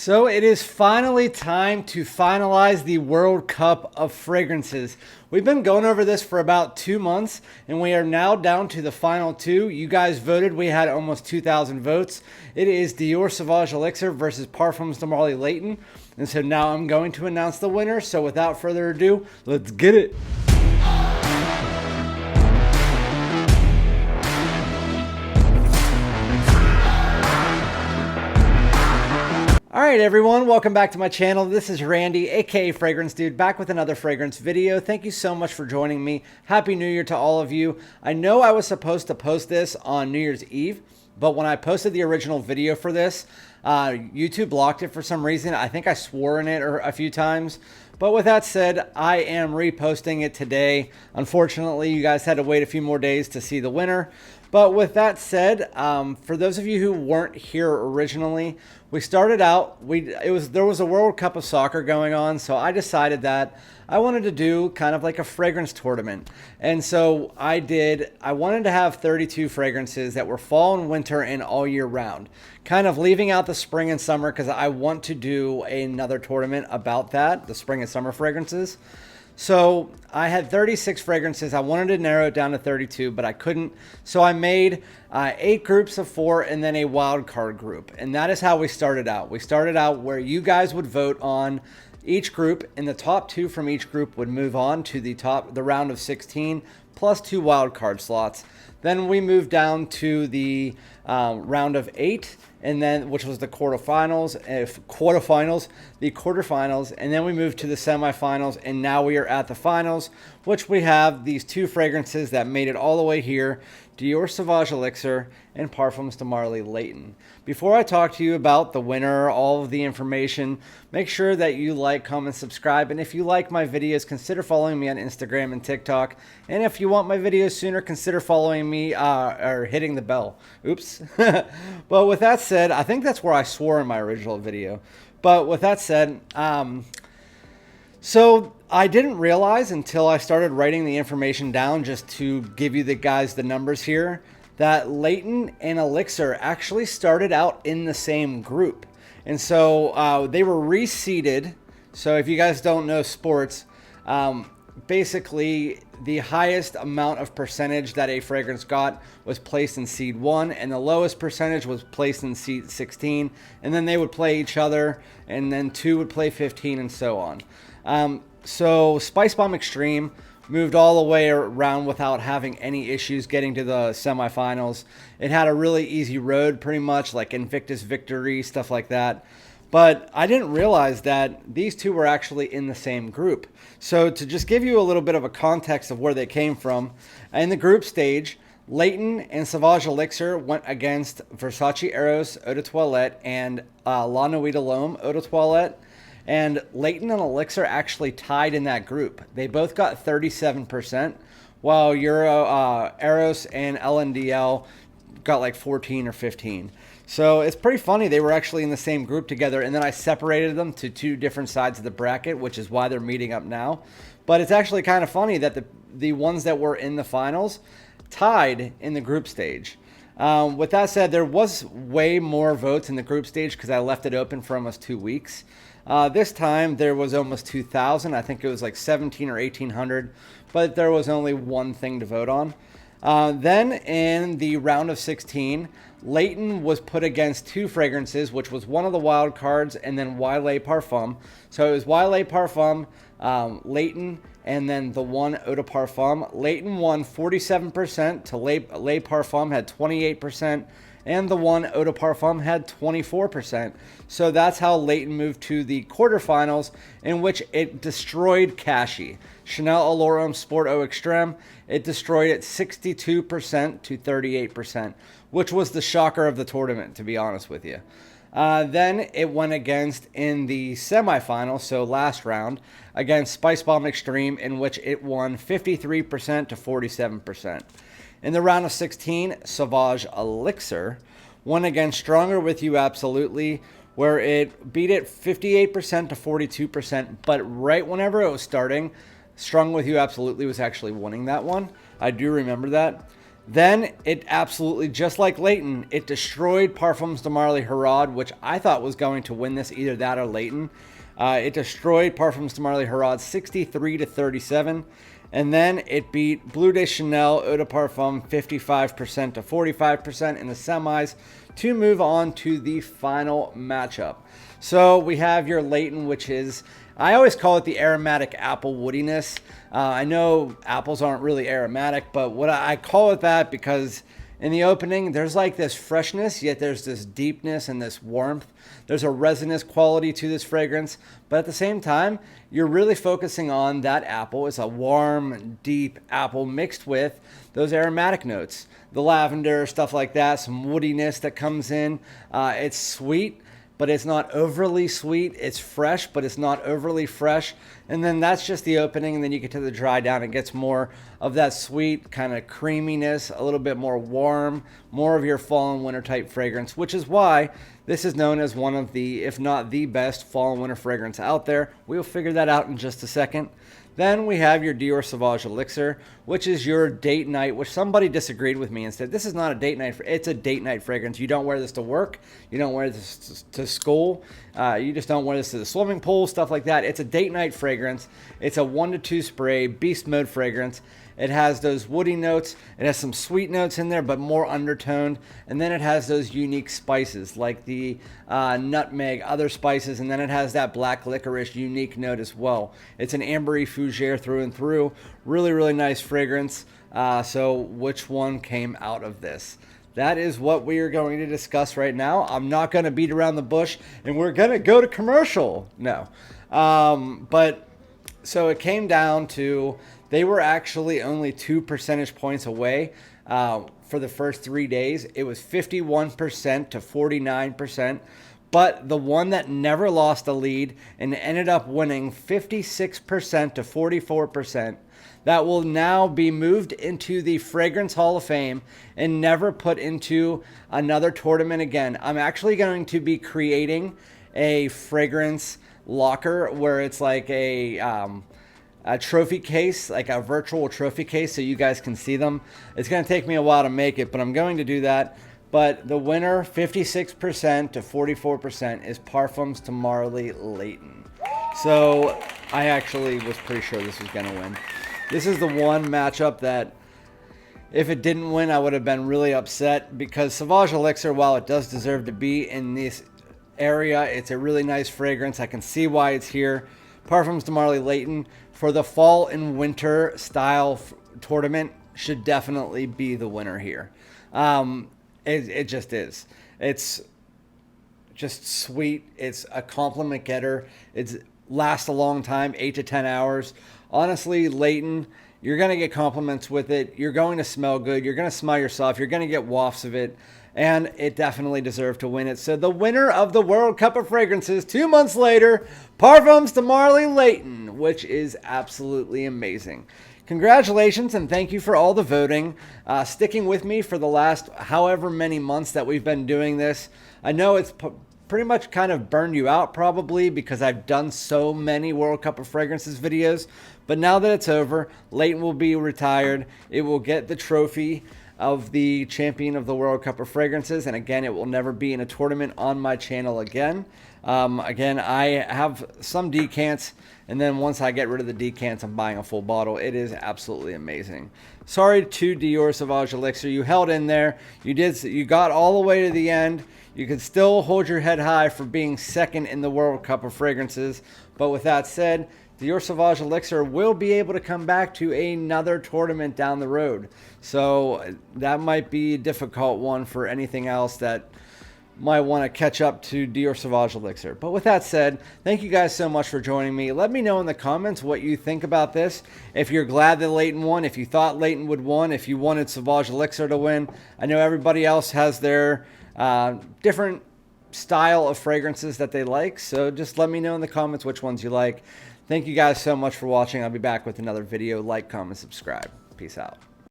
So it is finally time to finalize the World Cup of fragrances. We've been going over this for about 2 months and we are now down to the final two. You guys voted, we had almost 2,000 votes. It is Dior Sauvage Elixir versus Parfums de Layton. And so now I'm going to announce the winner. So without further ado, let's get it. Alright everyone, welcome back to my channel. This is Randy, aka Fragrance Dude, back with another fragrance video. Thank you so much for joining me. Happy New Year to all of you. I know I was supposed to post this on New Year's Eve, but when I posted the original video for this, YouTube blocked it for some reason. I think I swore in it a few times. But with that said, I am reposting it today. Unfortunately, you guys had to wait a few more days to see the winner. But with that said, for those of you who weren't here originally, we started out, there was a World Cup of soccer going on, so I decided that I wanted to do kind of like a fragrance tournament. And so I wanted to have 32 fragrances that were fall and winter and all year round. Kind of leaving out the spring and summer because I want to do another tournament about that, the spring and summer fragrances. So I had 36 fragrances. I wanted to narrow it down to 32, but I couldn't. So I made 8 groups of 4 and then a wild card group. And that is how we started out. We started out where you guys would vote on each group, and the top 2 from each group would move on to the round of 16 plus 2 wild card slots. Then we moved down to the round of 8, and then which was the quarterfinals, and then we moved to the semifinals, and now we are at the finals, which we have these 2 fragrances that made it all the way here: Dior Sauvage Elixir and Parfums de Layton. Before I talk to you about the winner, all of the information, make sure that you like, comment, subscribe, and if you like my videos, consider following me on Instagram and TikTok. And if you want my videos sooner, consider following me or hitting the bell. Oops. But with that said, I think that's where I swore in my original video. But with that said, so I didn't realize until I started writing the information down, just to give you the numbers here, that Layton and Elixir actually started out in the same group. And so they were reseeded. So if you guys don't know sports, basically the highest amount of percentage that a fragrance got was placed in seed 1, and the lowest percentage was placed in seed 16, and then they would play each other, and then 2 would play 15, and so on. So SPICEBOMB Extreme moved all the way around without having any issues getting to the semifinals. It had a really easy road, pretty much like Invictus victory, stuff like that. But I didn't realize that these 2 were actually in the same group. So to just give you a little bit of a context of where they came from, in the group stage, Layton and Sauvage Elixir went against Versace Eros Eau de Toilette and La Nuit de l'Homme Eau de Toilette. And Layton and Elixir actually tied in that group. They both got 37%, while Eros and LNDL got like 14 or 15. So it's pretty funny. They were actually in the same group together, and then I separated them to 2 different sides of the bracket, which is why they're meeting up now. But it's actually kind of funny that the ones that were in the finals tied in the group stage. With that said, there was way more votes in the group stage because I left it open for almost 2 weeks. This time there was almost 2,000. I think it was like 17 or 1,800, but there was only one thing to vote on. Then in the round of 16, Layton was put against 2 fragrances, which was one of the wild cards, and then Lait Parfum. So it was Lait Parfum, Layton, and then the one Eau de Parfum. Layton won 47% to Lait Parfum had 28%. And the one Eau de Parfum had 24%. So that's how Layton moved to the quarterfinals, in which it destroyed Cashy. Chanel Allure Homme Sport Eau Extreme, it destroyed it 62% to 38%, which was the shocker of the tournament, to be honest with you. Then it went against in the semifinals, so last round, against SPICEBOMB Extreme, in which it won 53% to 47%. In the round of 16, Sauvage Elixir won against Stronger With You Absolutely, where it beat it 58% to 42%, but right whenever it was starting, Stronger With You Absolutely was actually winning that one. I do remember that. Then it absolutely, just like Layton, it destroyed Parfums de Marly Herod, which I thought was going to win this, either that or Layton. It destroyed Parfums de Marly Herod 63-37. And then it beat Bleu de Chanel Eau de Parfum 55% to 45% in the semis to move on to the final matchup. So we have your Layton, which is, I always call it the aromatic apple woodiness. I know apples aren't really aromatic, but what I call it that because in the opening, there's like this freshness, yet there's this deepness and this warmth. There's a resinous quality to this fragrance, but at the same time, you're really focusing on that apple. It's a warm, deep apple mixed with those aromatic notes. The lavender, stuff like that, some woodiness that comes in. It's sweet, but it's not overly sweet. It's fresh, but it's not overly fresh. And then that's just the opening, and then you get to the dry down. It gets more of that sweet kind of creaminess, a little bit more warm, more of your fall and winter type fragrance, which is why this is known as one of the, if not the best fall and winter fragrance out there. We'll figure that out in just a second. Then we have your Dior Sauvage Elixir, which is your date night, which somebody disagreed with me and said, this is not a date night. It's a date night fragrance. You don't wear this to work. You don't wear this to school. You just don't wear this to the swimming pool, stuff like that. It's a date night fragrance. It's a 1 to 2 spray beast mode fragrance. It has those woody notes. It has some sweet notes in there, but more undertoned. And then it has those unique spices like the nutmeg, other spices. And then it has that black licorice unique note as well. It's an ambery fougere through and through. Really, really nice fragrance. So which one came out of this? That is what we are going to discuss right now. I'm not going to beat around the bush, and we're going to go to commercial. No. But so it came down to, they were actually only 2 percentage points away for the first 3 days. It was 51% to 49%. But the one that never lost a lead and ended up winning 56% to 44%, that will now be moved into the Fragrance Hall of Fame and never put into another tournament again. I'm actually going to be creating a fragrance locker where it's like a trophy case, like a virtual trophy case, so you guys can see them. It's going to take me a while to make it, but I'm going to do that. But the winner, 56% to 44%, is Parfums de Marly Layton. So I actually was pretty sure this was going to win. This is the one matchup that if it didn't win, I would have been really upset, because Sauvage Elixir, while it does deserve to be in this area, it's a really nice fragrance. I can see why it's here. Parfums de Marly Layton for the fall and winter style tournament should definitely be the winner here. It just is. It's just sweet. It's a compliment getter. It's lasts a long time, 8 to 10 hours. Honestly, Layton, you're going to get compliments with it. You're going to smell good. You're going to smell yourself. You're going to get wafts of it. And it definitely deserved to win it. So the winner of the World Cup of Fragrances 2 months later, Parfums de Marly Layton, which is absolutely amazing. Congratulations, and thank you for all the voting. Sticking with me for the last however many months that we've been doing this. I know it's pretty much kind of burned you out probably, because I've done so many World Cup of Fragrances videos. But now that it's over, Layton will be retired. It will get the trophy of the champion of the World Cup of Fragrances, and again, it will never be in a tournament on my channel again. Again, I have some decants, and then once I get rid of the decants, I'm buying a full bottle. It is absolutely amazing. Sorry to Dior Sauvage Elixir. You held in there. You got all the way to the end. You can still hold your head high for being second in the World Cup of Fragrances. But with that said, Dior Sauvage Elixir will be able to come back to another tournament down the road. So that might be a difficult one for anything else that might want to catch up to Dior Sauvage Elixir. But with that said, thank you guys so much for joining me. Let me know in the comments what you think about this. If you're glad that Layton won, if you thought Layton would win, if you wanted Sauvage Elixir to win. I know everybody else has their different style of fragrances that they like. So just let me know in the comments which ones you like. Thank you guys so much for watching. I'll be back with another video. Like, comment, subscribe. Peace out.